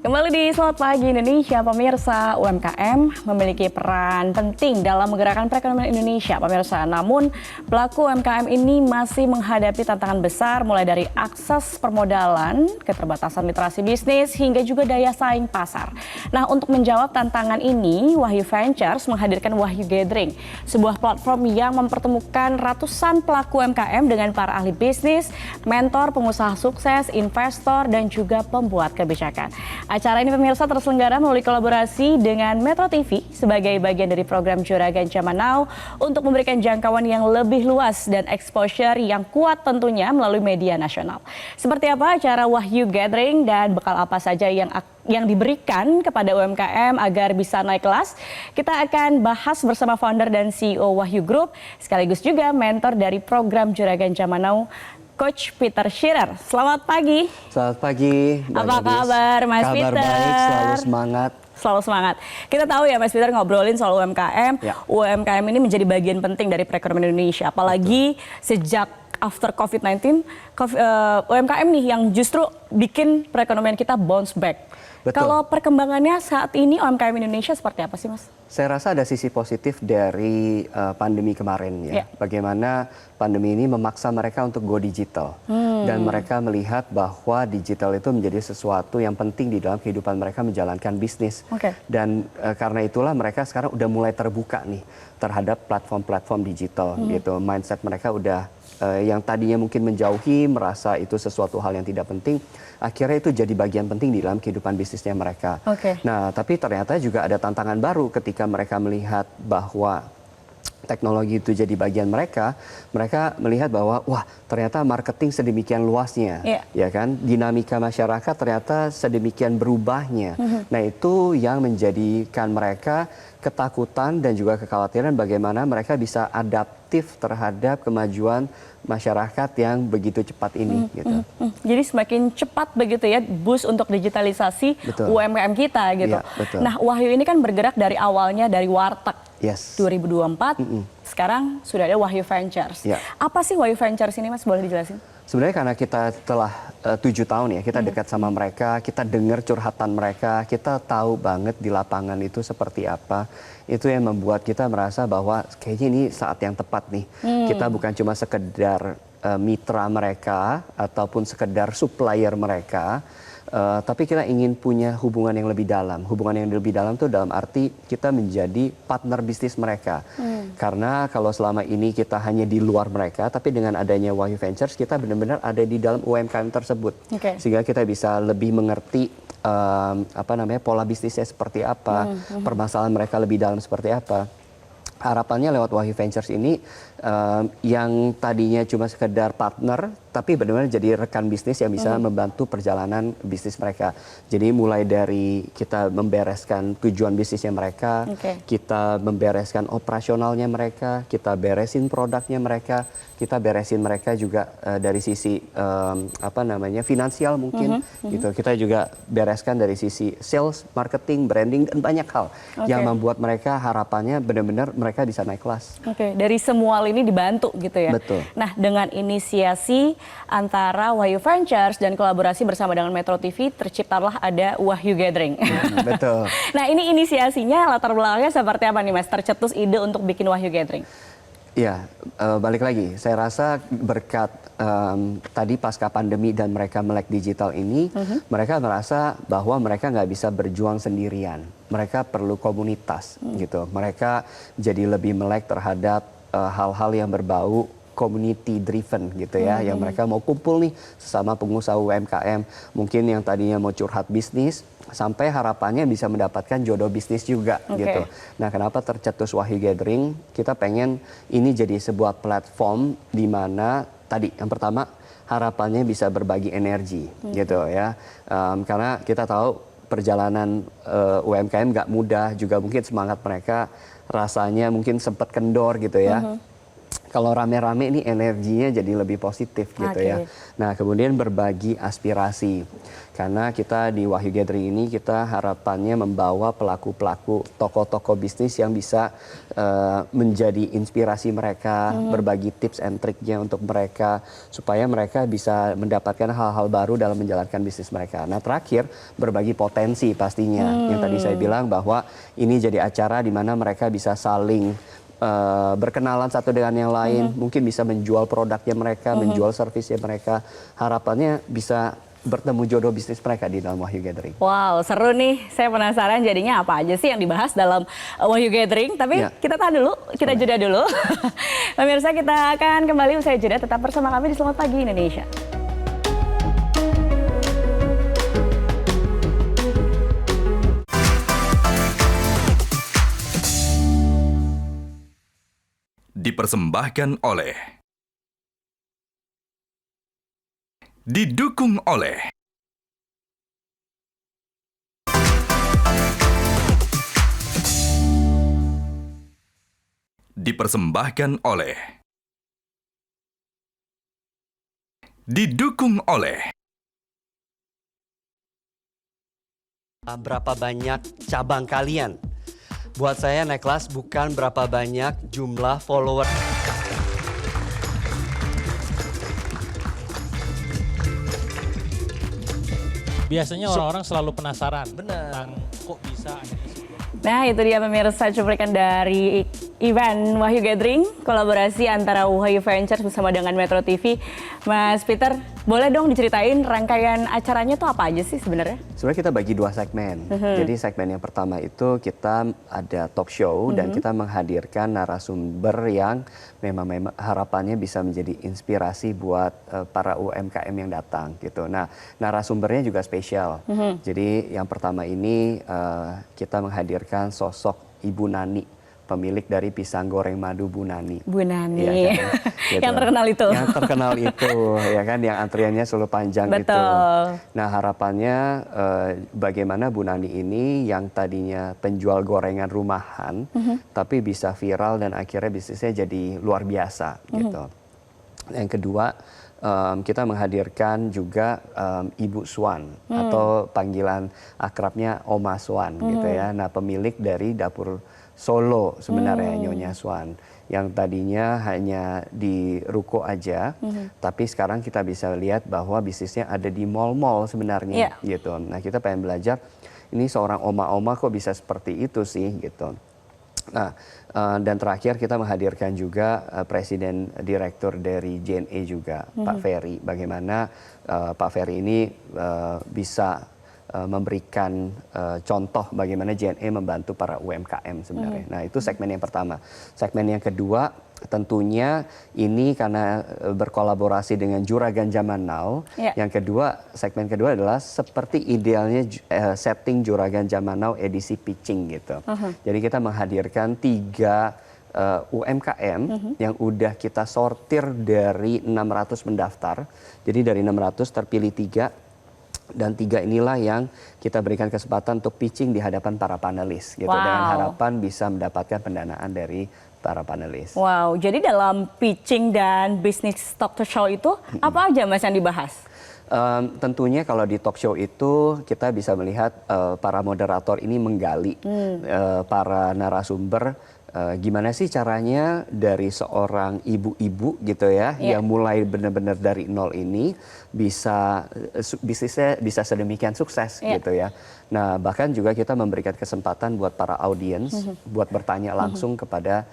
Kembali di Selamat Pagi Indonesia, pemirsa. UMKM memiliki peran penting dalam menggerakkan perekonomian Indonesia, pemirsa. Namun, pelaku UMKM ini masih menghadapi tantangan besar, mulai dari akses permodalan, keterbatasan literasi bisnis, hingga juga daya saing pasar. Nah, untuk menjawab tantangan ini, Wahyu Ventures menghadirkan Wahyu Gathering, sebuah platform yang mempertemukan ratusan pelaku UMKM dengan para ahli bisnis, mentor, pengusaha sukses, investor, dan juga pembuat kebijakan. Acara ini pemirsa terselenggara melalui kolaborasi dengan Metro TV sebagai bagian dari program Juragan Zaman Now untuk memberikan jangkauan yang lebih luas dan exposure yang kuat tentunya melalui media nasional. Seperti apa acara Wahyu Gathering dan bekal apa saja yang diberikan kepada UMKM agar bisa naik kelas? Kita akan bahas bersama founder dan CEO Wahyu Group sekaligus juga mentor dari program Juragan Zaman Now, Coach Peter Shearer. Selamat pagi. Selamat pagi. Apa kabar Mas Peter? Kabar baik, selalu semangat. Selalu semangat. Kita tahu ya Mas Peter ngobrolin soal UMKM. Ya. UMKM ini menjadi bagian penting dari perekonomian Indonesia. Apalagi sejak after COVID-19, UMKM nih yang justru bikin perekonomian kita bounce back. Betul. Kalau perkembangannya saat ini UMKM Indonesia seperti apa sih Mas? Saya rasa ada sisi positif dari pandemi kemarin ya. Bagaimana pandemi ini memaksa mereka untuk go digital. Dan mereka melihat bahwa digital itu menjadi sesuatu yang penting di dalam kehidupan mereka menjalankan bisnis. Dan karena itulah mereka sekarang udah mulai terbuka nih terhadap platform-platform digital gitu. Mindset mereka udah yang tadinya mungkin menjauhi, merasa itu sesuatu hal yang tidak penting, akhirnya itu jadi bagian penting di dalam kehidupan bisnisnya mereka. Nah, tapi ternyata juga ada tantangan baru ketika mereka melihat bahwa teknologi itu jadi bagian mereka melihat bahwa wah ternyata marketing sedemikian luasnya, ya kan, dinamika masyarakat ternyata sedemikian berubahnya. Nah itu yang menjadikan mereka ketakutan dan juga kekhawatiran bagaimana mereka bisa adaptif terhadap kemajuan masyarakat yang begitu cepat ini. Gitu. Jadi semakin cepat begitu ya boost untuk digitalisasi UMKM kita gitu. Nah Wahyu ini kan bergerak dari awalnya dari warteg 2024, sekarang sudah ada Wahyu Ventures. Apa sih Wahyu Ventures ini Mas, boleh dijelasin? Sebenarnya karena kita telah 7 tahun ya, kita dekat sama mereka, kita dengar curhatan mereka, kita tahu banget di lapangan itu seperti apa. Itu yang membuat kita merasa bahwa kayaknya ini saat yang tepat nih. Kita bukan cuma sekedar mitra mereka ataupun sekedar supplier mereka, tapi kita ingin punya hubungan yang lebih dalam. Hubungan yang lebih dalam itu dalam arti kita menjadi partner bisnis mereka. Karena kalau selama ini kita hanya di luar mereka, tapi dengan adanya Wahyu Ventures kita benar-benar ada di dalam UMKM tersebut. Sehingga kita bisa lebih mengerti pola bisnisnya seperti apa, permasalahan mereka lebih dalam seperti apa. Harapannya lewat Wahyu Ventures ini yang tadinya cuma sekedar partner, tapi benar-benar jadi rekan bisnis yang bisa membantu perjalanan bisnis mereka. Jadi mulai dari kita membereskan tujuan bisnisnya mereka, kita membereskan operasionalnya mereka, kita beresin produknya mereka, kita beresin mereka juga dari sisi finansial mungkin, gitu. Kita juga bereskan dari sisi sales, marketing, branding dan banyak hal yang membuat mereka harapannya benar-benar mereka bisa naik kelas. Dari semua ini dibantu gitu ya. Nah dengan inisiasi antara Wahyu Ventures dan kolaborasi bersama dengan Metro TV terciptalah ada Wahyu Gathering. Nah ini inisiasinya latar belakangnya seperti apa nih Mas? Tercetus ide untuk bikin Wahyu Gathering? Ya, balik lagi. Saya rasa berkat tadi pasca pandemi dan mereka melek digital ini, mereka merasa bahwa mereka nggak bisa berjuang sendirian. Mereka perlu komunitas, gitu. Mereka jadi lebih melek terhadap hal-hal yang berbau community driven gitu ya, yang mereka mau kumpul nih sesama pengusaha UMKM, mungkin yang tadinya mau curhat bisnis, sampai harapannya bisa mendapatkan jodoh bisnis juga gitu. Nah kenapa tercetus Wahyu Gathering? Kita pengen ini jadi sebuah platform di mana tadi yang pertama harapannya bisa berbagi energi gitu ya, karena kita tahu perjalanan UMKM nggak mudah, juga mungkin semangat mereka rasanya mungkin sempat kendor gitu ya. kalau rame-rame ini energinya jadi lebih positif gitu ya. Nah kemudian berbagi aspirasi. Karena kita di Wahyu Gathering ini kita harapannya membawa pelaku-pelaku toko-toko bisnis yang bisa menjadi inspirasi mereka, berbagi tips and triknya untuk mereka supaya mereka bisa mendapatkan hal-hal baru dalam menjalankan bisnis mereka. Nah terakhir berbagi potensi pastinya. Yang tadi saya bilang bahwa ini jadi acara di mana mereka bisa saling berkenalan satu dengan yang lain, mungkin bisa menjual produknya mereka, menjual servisnya mereka. Harapannya bisa bertemu jodoh bisnis mereka di dalam Wahyu Gathering. Wow, seru nih. Saya penasaran jadinya apa aja sih yang dibahas dalam Wahyu Gathering. Tapi kita tahan dulu, kita jeda dulu. Pemirsa, kita akan kembali usai jeda. Tetap bersama kami di Selamat Pagi Indonesia. Dipersembahkan oleh, didukung oleh dipersembahkan oleh, didukung oleh. Berapa banyak cabang kalian? Buat saya naik kelas bukan berapa banyak jumlah follower. Biasanya orang-orang selalu penasaran tentang kok bisa ada di situ. Nah itu dia pemirsa cuplikan dari event Wahyu Gathering, kolaborasi antara Wahyu Ventures bersama dengan Metro TV. Mas Peter, boleh dong diceritain rangkaian acaranya tuh apa aja sih sebenarnya? Sebenarnya kita bagi dua segmen. Jadi segmen yang pertama itu kita ada talk show dan kita menghadirkan narasumber yang memang harapannya bisa menjadi inspirasi buat para UMKM yang datang gitu. Nah, narasumbernya juga spesial. Jadi yang pertama ini kita menghadirkan sosok Ibu Nani, pemilik dari pisang goreng madu Bu Nani. Bu Nani, ya kan? Gitu. yang terkenal itu. Yang terkenal itu, ya kan, yang antriannya selalu panjang. Betul. Itu. Nah harapannya bagaimana Bu Nani ini yang tadinya penjual gorengan rumahan, tapi bisa viral dan akhirnya bisnisnya jadi luar biasa gitu. Yang kedua, kita menghadirkan juga Ibu Swan atau panggilan akrabnya Oma Swan gitu ya. Nah pemilik dari dapur Solo sebenarnya Nyonya Swan yang tadinya hanya di ruko aja, tapi sekarang kita bisa lihat bahwa bisnisnya ada di mall-mall sebenarnya gitu. Nah kita pengen belajar ini seorang oma-oma kok bisa seperti itu sih gitu. Nah dan terakhir kita menghadirkan juga Presiden Direktur dari JNE juga Pak Ferry. Bagaimana Pak Ferry ini bisa memberikan contoh bagaimana JNE membantu para UMKM sebenarnya. Nah itu segmen yang pertama. Segmen yang kedua tentunya ini karena berkolaborasi dengan Juragan Zaman Now. Yang kedua, segmen kedua adalah seperti idealnya setting Juragan Zaman Now edisi pitching gitu. Jadi kita menghadirkan 3 UMKM yang udah kita sortir dari 600 mendaftar. Jadi dari 600 terpilih 3. Dan 3 inilah yang kita berikan kesempatan untuk pitching di hadapan para panelis gitu, dengan harapan bisa mendapatkan pendanaan dari para panelis. Wow, jadi dalam pitching dan bisnis talk show itu apa aja Mas yang dibahas? Tentunya kalau di talk show itu kita bisa melihat para moderator ini menggali para narasumber. Gimana sih caranya dari seorang ibu-ibu gitu ya, yang mulai benar-benar dari nol ini bisa bisnisnya bisa sedemikian sukses gitu ya. Nah bahkan juga kita memberikan kesempatan buat para audiens buat bertanya langsung kepada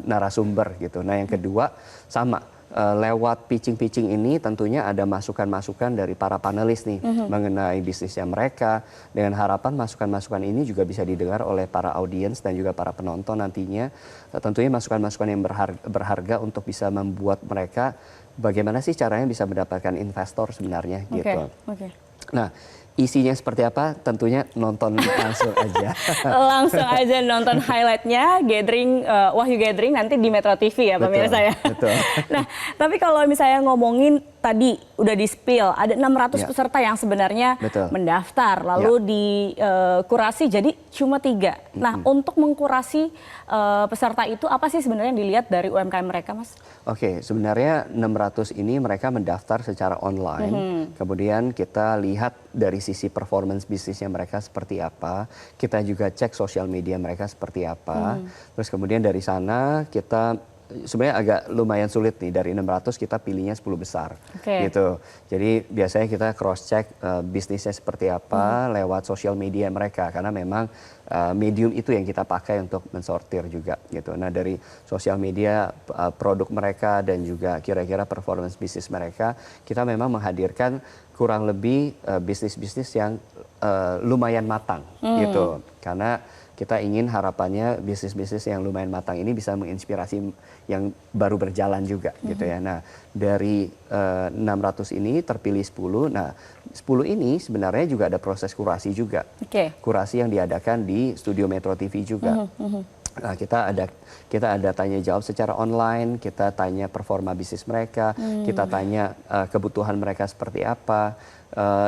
narasumber gitu. Nah yang kedua sama. Lewat pitching-pitching ini tentunya ada masukan-masukan dari para panelis nih mengenai bisnisnya mereka, dengan harapan masukan-masukan ini juga bisa didengar oleh para audiens dan juga para penonton nantinya. Tentunya masukan-masukan yang berharga untuk bisa membuat mereka bagaimana sih caranya bisa mendapatkan investor sebenarnya gitu. Nah isinya seperti apa tentunya nonton langsung aja. Langsung aja nonton highlightnya Gathering Wahyu Gathering nanti di Metro TV ya pemirsa ya. Betul. Nah tapi kalau misalnya ngomongin tadi udah di-spill ada 600 peserta yang sebenarnya mendaftar lalu dikurasi jadi cuma 3. Nah, untuk mengkurasi peserta itu apa sih sebenarnya yang dilihat dari UMKM mereka, Mas? Oke, sebenarnya 600 ini mereka mendaftar secara online. Kemudian kita lihat dari sisi performance bisnisnya mereka seperti apa. Kita juga cek sosial media mereka seperti apa. Terus kemudian dari sana kita sebenarnya agak lumayan sulit nih, dari 600 kita pilihnya 10 besar gitu. Jadi biasanya kita cross check bisnisnya seperti apa lewat sosial media mereka, karena memang medium itu yang kita pakai untuk mensortir juga gitu. Nah, dari sosial media produk mereka dan juga kira-kira performance bisnis mereka, kita memang menghadirkan kurang lebih bisnis-bisnis yang lumayan matang gitu. Karena kita ingin harapannya bisnis-bisnis yang lumayan matang ini bisa menginspirasi yang baru berjalan juga gitu ya. Nah, dari 600 ini terpilih 10. Nah, 10 ini sebenarnya juga ada proses kurasi juga. Kurasi yang diadakan di Studio Metro TV juga. Nah, kita ada tanya jawab secara online, kita tanya performa bisnis mereka, kita tanya kebutuhan mereka seperti apa.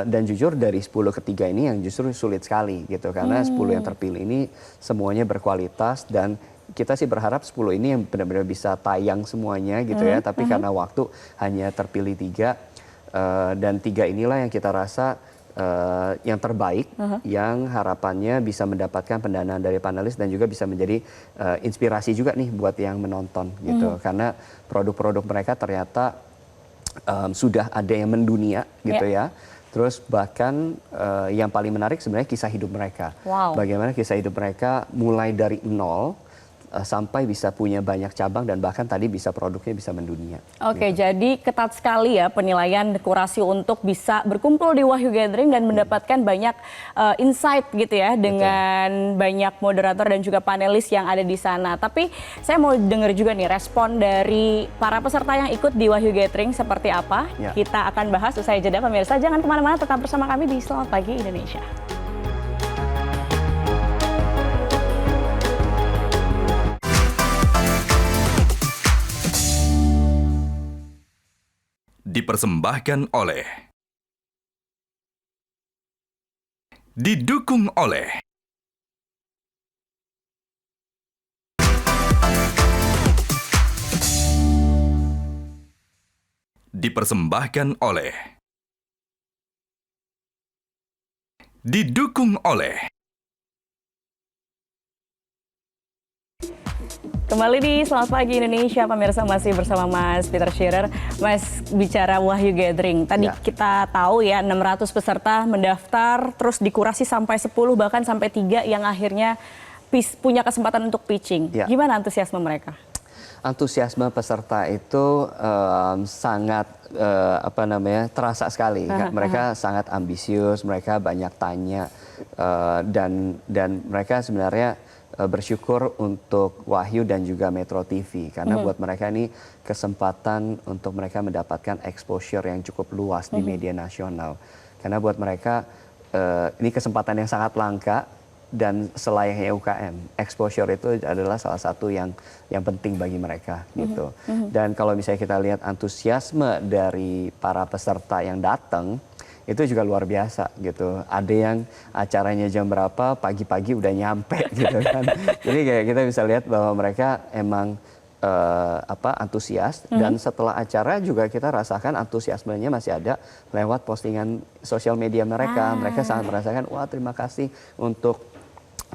Dan jujur dari 10 ketiga ini yang justru sulit sekali gitu, karena 10 yang terpilih ini semuanya berkualitas, dan kita sih berharap 10 ini yang benar-benar bisa tayang semuanya gitu ya, tapi karena waktu hanya terpilih 3, dan 3 inilah yang kita rasa yang terbaik, yang harapannya bisa mendapatkan pendanaan dari panelis dan juga bisa menjadi inspirasi juga nih buat yang menonton gitu, karena produk-produk mereka ternyata sudah ada yang mendunia gitu ya. Terus bahkan yang paling menarik sebenarnya kisah hidup mereka. Bagaimana kisah hidup mereka mulai dari nol sampai bisa punya banyak cabang, dan bahkan tadi bisa produknya bisa mendunia. Gitu. Jadi ketat sekali ya penilaian kurasi untuk bisa berkumpul di Wahyu Gathering dan mendapatkan banyak insight gitu ya dengan banyak moderator dan juga panelis yang ada di sana. Tapi saya mau dengar juga nih respon dari para peserta yang ikut di Wahyu Gathering seperti apa. Kita akan bahas usai jeda, pemirsa. Jangan kemana-mana, tetap bersama kami di Selamat Pagi Indonesia. Dipersembahkan oleh, didukung oleh dipersembahkan oleh, didukung oleh. Kembali di Selamat Pagi Indonesia, pemirsa, masih bersama Mas Peter Shearer. Mas, bicara Wahyu Gathering, tadi kita tahu ya 600 peserta mendaftar, terus dikurasi sampai 10, bahkan sampai 3 yang akhirnya punya kesempatan untuk pitching. Gimana antusiasme mereka? Antusiasme peserta itu sangat terasa sekali. Mereka sangat ambisius, mereka banyak tanya, dan mereka sebenarnya bersyukur untuk Wahyu dan juga Metro TV, karena buat mereka ini kesempatan untuk mereka mendapatkan exposure yang cukup luas di media nasional. Karena buat mereka ini kesempatan yang sangat langka, dan selayaknya UKM, exposure itu adalah salah satu yang penting bagi mereka gitu. Dan kalau misalnya kita lihat antusiasme dari para peserta yang datang, itu juga luar biasa gitu. Ada yang acaranya jam berapa, pagi-pagi udah nyampe gitu kan. Jadi kayak kita bisa lihat bahwa mereka emang antusias, dan setelah acara juga kita rasakan antusiasmenya masih ada lewat postingan sosial media mereka. Mereka sangat merasakan, wah terima kasih untuk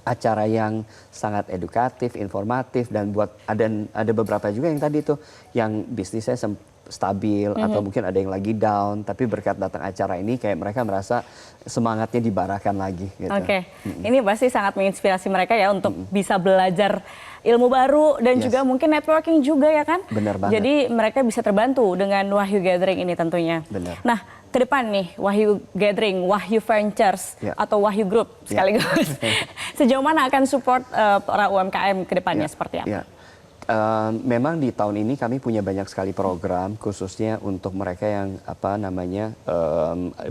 acara yang sangat edukatif, informatif, dan buat ada beberapa juga yang tadi tuh yang bisnisnya stabil atau mungkin ada yang lagi down, tapi berkat datang acara ini kayak mereka merasa semangatnya dibarakan lagi gitu. Ini pasti sangat menginspirasi mereka ya untuk bisa belajar ilmu baru dan juga mungkin networking juga ya kan? Benar banget. Jadi mereka bisa terbantu dengan Wahyu Gathering ini tentunya. Benar. Nah, ke depan nih Wahyu Gathering, Wahyu Ventures atau Wahyu Group sekaligus. Sejauh mana akan support para UMKM ke depannya seperti apa? Memang di tahun ini kami punya banyak sekali program khususnya untuk mereka yang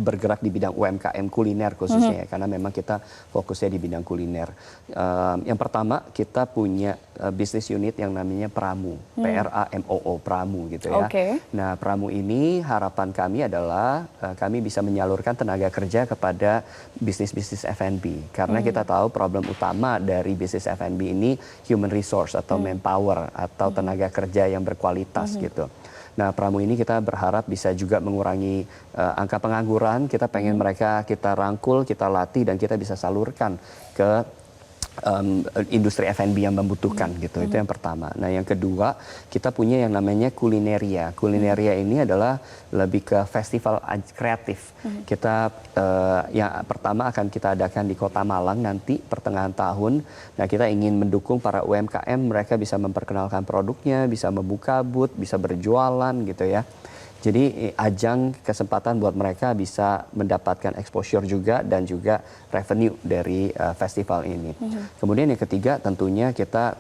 bergerak di bidang UMKM kuliner khususnya ya, karena memang kita fokusnya di bidang kuliner. Yang pertama kita punya bisnis unit yang namanya Pramu, PRAMOO, Pramu gitu ya. Nah, Pramu ini harapan kami adalah kami bisa menyalurkan tenaga kerja kepada bisnis-bisnis F&B, karena kita tahu problem utama dari bisnis F&B ini human resource atau manpower atau tenaga kerja yang berkualitas gitu. Nah, Pramu ini kita berharap bisa juga mengurangi angka pengangguran. Kita pengen mereka kita rangkul, kita latih dan kita bisa salurkan ke industri F&B yang membutuhkan gitu. Itu yang pertama. Nah, yang kedua kita punya yang namanya kulineria. Kulineria ini adalah lebih ke festival kreatif. Kita yang pertama akan kita adakan di Kota Malang nanti pertengahan tahun. Nah, kita ingin mendukung para UMKM, mereka bisa memperkenalkan produknya, bisa membuka booth, bisa berjualan gitu ya. Jadi ajang kesempatan buat mereka bisa mendapatkan exposure juga dan juga revenue dari festival ini. Kemudian yang ketiga tentunya kita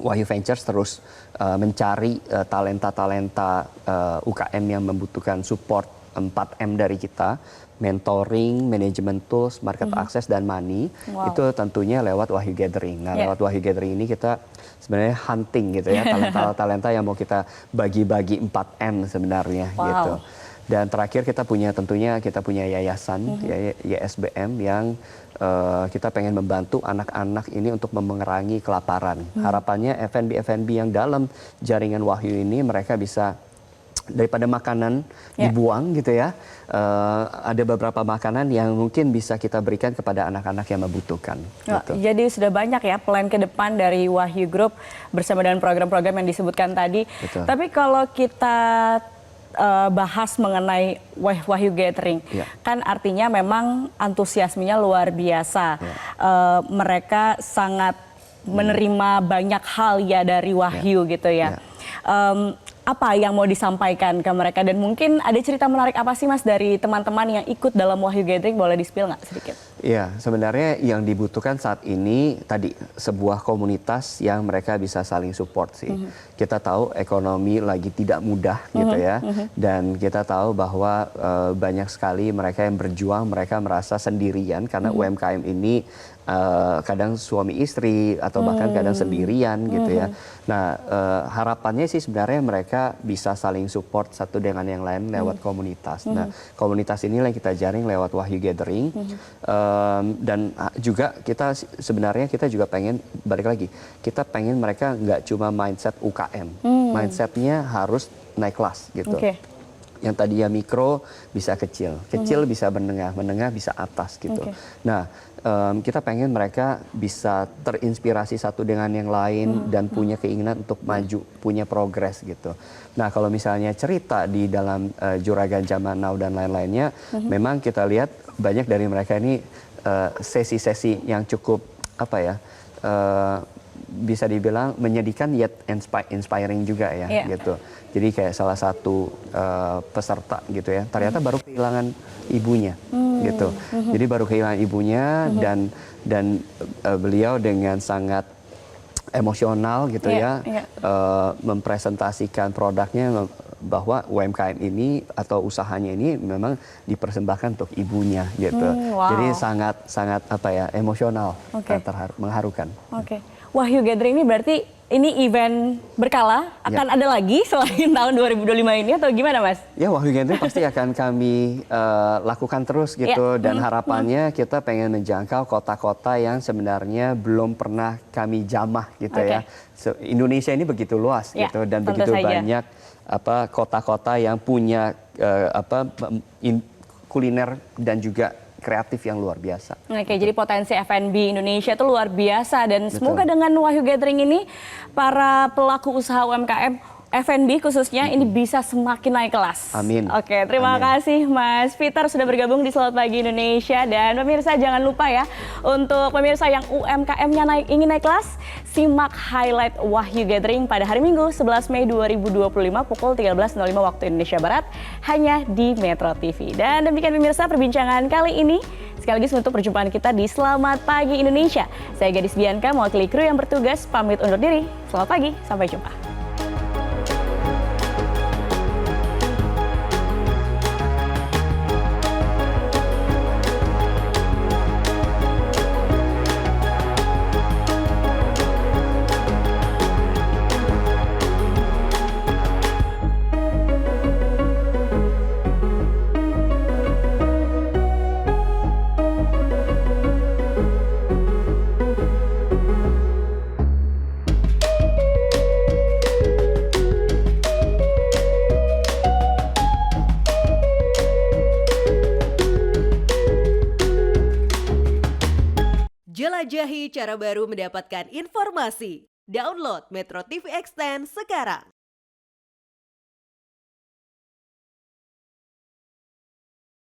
Wahyu Ventures terus mencari talenta-talenta UKM yang membutuhkan support 4M dari kita. Mentoring, manajemen tools, market access, dan money. Itu tentunya lewat Wahyu Gathering. Nah, lewat Wahyu Gathering ini kita sebenarnya hunting gitu ya, talenta-talenta yang mau kita bagi-bagi 4M sebenarnya gitu. Dan terakhir kita punya yayasan, YSBM yang kita pengen membantu anak-anak ini untuk memengerangi kelaparan. Harapannya F&B yang dalam jaringan Wahyu ini mereka bisa daripada makanan dibuang gitu ya, ada beberapa makanan yang mungkin bisa kita berikan kepada anak-anak yang membutuhkan. Gitu. Jadi sudah banyak ya plan ke depan dari Wahyu Group bersama dengan program-program yang disebutkan tadi. Betul. Tapi kalau kita bahas mengenai Wahyu Gathering, kan artinya memang antusiasmenya luar biasa. Mereka sangat menerima banyak hal ya dari Wahyu gitu ya. Apa yang mau disampaikan ke mereka dan mungkin ada cerita menarik apa sih Mas dari teman-teman yang ikut dalam Wahyu Gathering, boleh di-spill nggak sedikit? Iya, sebenarnya yang dibutuhkan saat ini tadi sebuah komunitas yang mereka bisa saling support sih. Kita tahu ekonomi lagi tidak mudah gitu ya, dan kita tahu bahwa banyak sekali mereka yang berjuang, mereka merasa sendirian karena UMKM ini kadang suami istri atau bahkan kadang sendirian gitu ya. Nah, harapannya sih sebenarnya mereka bisa saling support satu dengan yang lain lewat komunitas. Nah, komunitas inilah yang kita jaring lewat Wahyu Gathering. Dan juga kita sebenarnya kita juga pengen balik lagi, kita pengen mereka nggak cuma mindset UKM, mindsetnya harus naik kelas gitu. Yang tadinya mikro bisa kecil, kecil bisa menengah, menengah bisa atas gitu. Nah, kita pengen mereka bisa terinspirasi satu dengan yang lain dan punya keinginan untuk maju, punya progres gitu. Nah, kalau misalnya cerita di dalam Juragan Zaman Now dan lain-lainnya, memang kita lihat banyak dari mereka ini sesi-sesi yang cukup apa ya, bisa dibilang menyedihkan yet inspiring juga ya gitu. Jadi kayak salah satu peserta gitu ya, ternyata baru kehilangan ibunya gitu. Jadi baru kehilangan ibunya dan beliau dengan sangat emosional gitu mempresentasikan produknya bahwa UMKM ini atau usahanya ini memang dipersembahkan untuk ibunya gitu. Jadi sangat apa ya, emosional, mengharukan. Wahyu Gathering ini berarti ini event berkala, akan ada lagi selain tahun 2025 ini atau gimana Mas? Ya, Wahyu Gathering pasti akan kami lakukan terus gitu, dan harapannya kita pengen menjangkau kota-kota yang sebenarnya belum pernah kami jamah gitu ya. Indonesia ini begitu luas gitu, dan begitu banyak kota-kota yang punya kuliner dan juga kreatif yang luar biasa. Jadi potensi F&B Indonesia itu luar biasa, dan semoga dengan Wahyu Gathering ini para pelaku usaha UMKM F&B khususnya ini bisa semakin naik kelas. Amin. Terima kasih Mas Peter sudah bergabung di Selamat Pagi Indonesia, dan pemirsa jangan lupa ya, untuk pemirsa yang UMKM-nya ingin naik kelas, simak highlight Wahyu Gathering pada hari Minggu 11 Mei 2025 pukul 13.05 waktu Indonesia Barat hanya di Metro TV. Dan demikian pemirsa perbincangan kali ini. sekali lagi untuk perjumpaan kita di Selamat Pagi Indonesia. Saya Gadis Bianca, mewakili kru yang bertugas, pamit undur diri. Selamat pagi, sampai jumpa. Jelajahi cara baru mendapatkan informasi. Download Metro TV Extend sekarang.